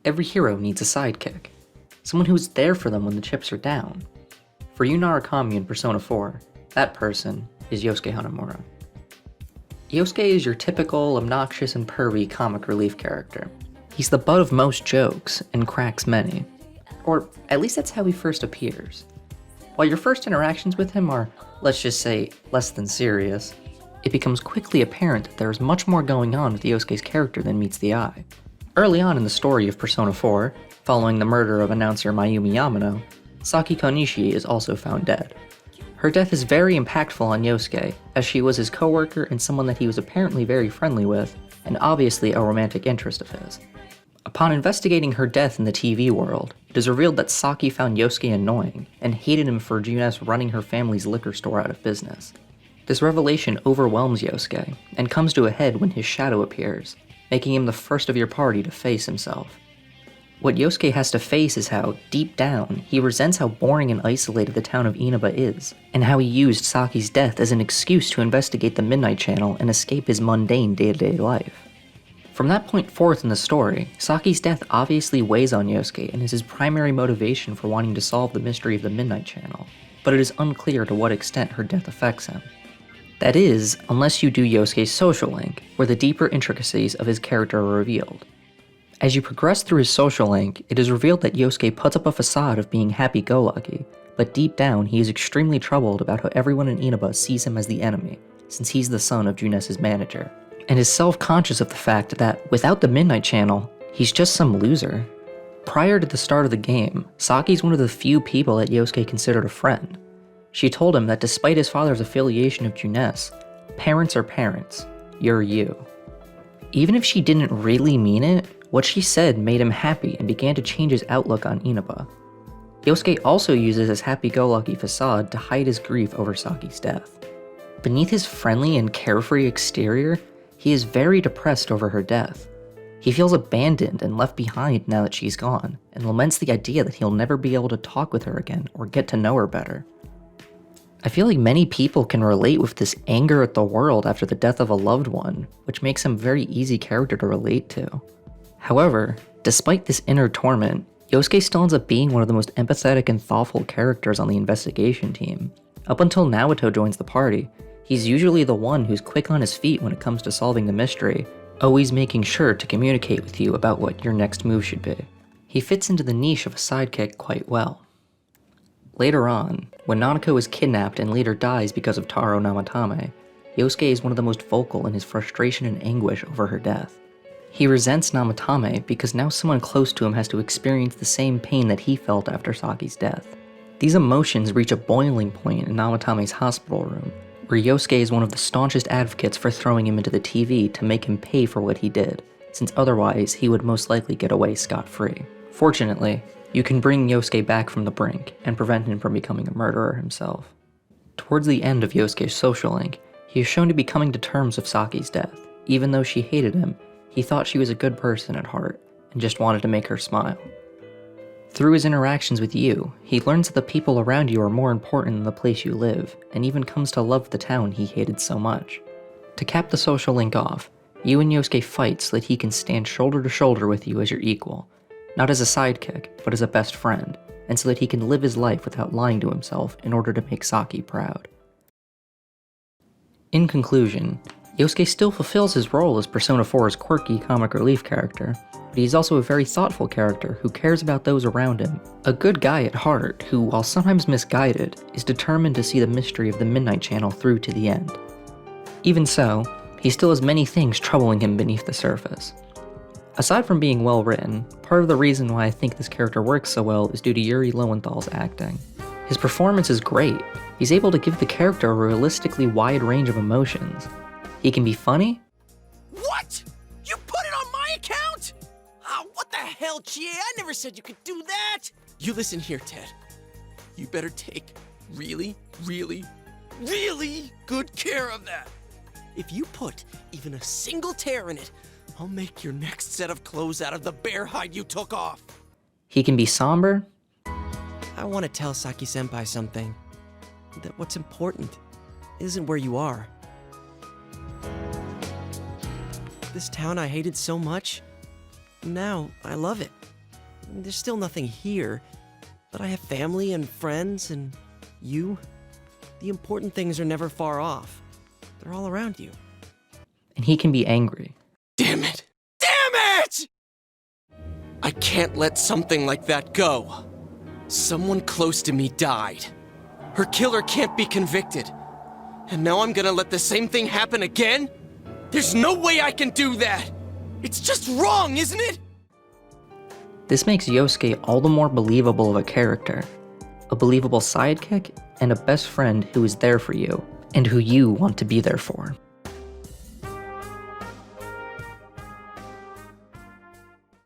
Every hero needs a sidekick. Someone who's there for them when the chips are down. For you Narukami in Persona 4, that person is Yosuke Hanamura. Yosuke is your typical obnoxious and pervy comic relief character. He's the butt of most jokes and cracks many. Or at least that's how he first appears. While your first interactions with him are, let's just say, less than serious, it becomes quickly apparent that there is much more going on with Yosuke's character than meets the eye. Early on in the story of Persona 4, following the murder of announcer Mayumi Yamano, Saki Konishi is also found dead. Her death is very impactful on Yosuke, as she was his co-worker and someone that he was apparently very friendly with, and obviously a romantic interest of his. Upon investigating her death in the TV world, it is revealed that Saki found Yosuke annoying, and hated him for Junes running her family's liquor store out of business. This revelation overwhelms Yosuke, and comes to a head when his shadow appears, making him the first of your party to face himself. What Yosuke has to face is how, deep down, he resents how boring and isolated the town of Inaba is, and how he used Saki's death as an excuse to investigate the Midnight Channel and escape his mundane day-to-day life. From that point forth in the story, Saki's death obviously weighs on Yosuke and is his primary motivation for wanting to solve the mystery of the Midnight Channel, but it is unclear to what extent her death affects him. That is, unless you do Yosuke's social link, where the deeper intricacies of his character are revealed. As you progress through his social link, it is revealed that Yosuke puts up a facade of being happy-go-lucky, but deep down he is extremely troubled about how everyone in Inaba sees him as the enemy, since he's the son of Junes' manager, and is self-conscious of the fact that, without the Midnight Channel, he's just some loser. Prior to the start of the game, Saki's one of the few people that Yosuke considered a friend. She told him that despite his father's affiliation of Junes, parents are parents, you're you. Even if she didn't really mean it, what she said made him happy and began to change his outlook on Inaba. Yosuke also uses his happy-go-lucky facade to hide his grief over Saki's death. Beneath his friendly and carefree exterior, he is very depressed over her death. He feels abandoned and left behind now that she's gone, and laments the idea that he'll never be able to talk with her again or get to know her better. I feel like many people can relate with this anger at the world after the death of a loved one, which makes him a very easy character to relate to. However, despite this inner torment, Yosuke still ends up being one of the most empathetic and thoughtful characters on the investigation team. Up until Naoto joins the party, he's usually the one who's quick on his feet when it comes to solving the mystery, always making sure to communicate with you about what your next move should be. He fits into the niche of a sidekick quite well. Later on, when Nanako is kidnapped and later dies because of Taro Namatame, Yosuke is one of the most vocal in his frustration and anguish over her death. He resents Namatame because now someone close to him has to experience the same pain that he felt after Saki's death. These emotions reach a boiling point in Namatame's hospital room, where Yosuke is one of the staunchest advocates for throwing him into the TV to make him pay for what he did, since otherwise he would most likely get away scot-free. Fortunately, you can bring Yosuke back from the brink and prevent him from becoming a murderer himself. Towards the end of Yosuke's social link, he is shown to be coming to terms with Saki's death. Even though she hated him, he thought she was a good person at heart, and just wanted to make her smile. Through his interactions with you, he learns that the people around you are more important than the place you live, and even comes to love the town he hated so much. To cap the social link off, you and Yosuke fight so that he can stand shoulder to shoulder with you as your equal, not as a sidekick, but as a best friend, and so that he can live his life without lying to himself in order to make Saki proud. In conclusion, Yosuke still fulfills his role as Persona 4's quirky comic relief character, but he's also a very thoughtful character who cares about those around him, a good guy at heart who, while sometimes misguided, is determined to see the mystery of the Midnight Channel through to the end. Even so, he still has many things troubling him beneath the surface. Aside from being well written, part of the reason why I think this character works so well is due to Yuri Lowenthal's acting. His performance is great. He's able to give the character a realistically wide range of emotions. He can be funny. What? You put it on my account? Ah, what the hell, GA? I never said you could do that! You listen here, Ted. You better take really, really, really good care of that. If you put even a single tear in it, I'll make your next set of clothes out of the bear hide you took off. He can be somber. I want to tell Saki-senpai something. That what's important isn't where you are. This town I hated so much, now I love it. There's still nothing here, but I have family and friends and you. The important things are never far off. They're all around you. And he can be angry. Damn it! Damn it! I can't let something like that go. Someone close to me died. Her killer can't be convicted. And now I'm gonna let the same thing happen again? There's no way I can do that! It's just wrong, isn't it? This makes Yosuke all the more believable of a character. A believable sidekick and a best friend who is there for you, and who you want to be there for.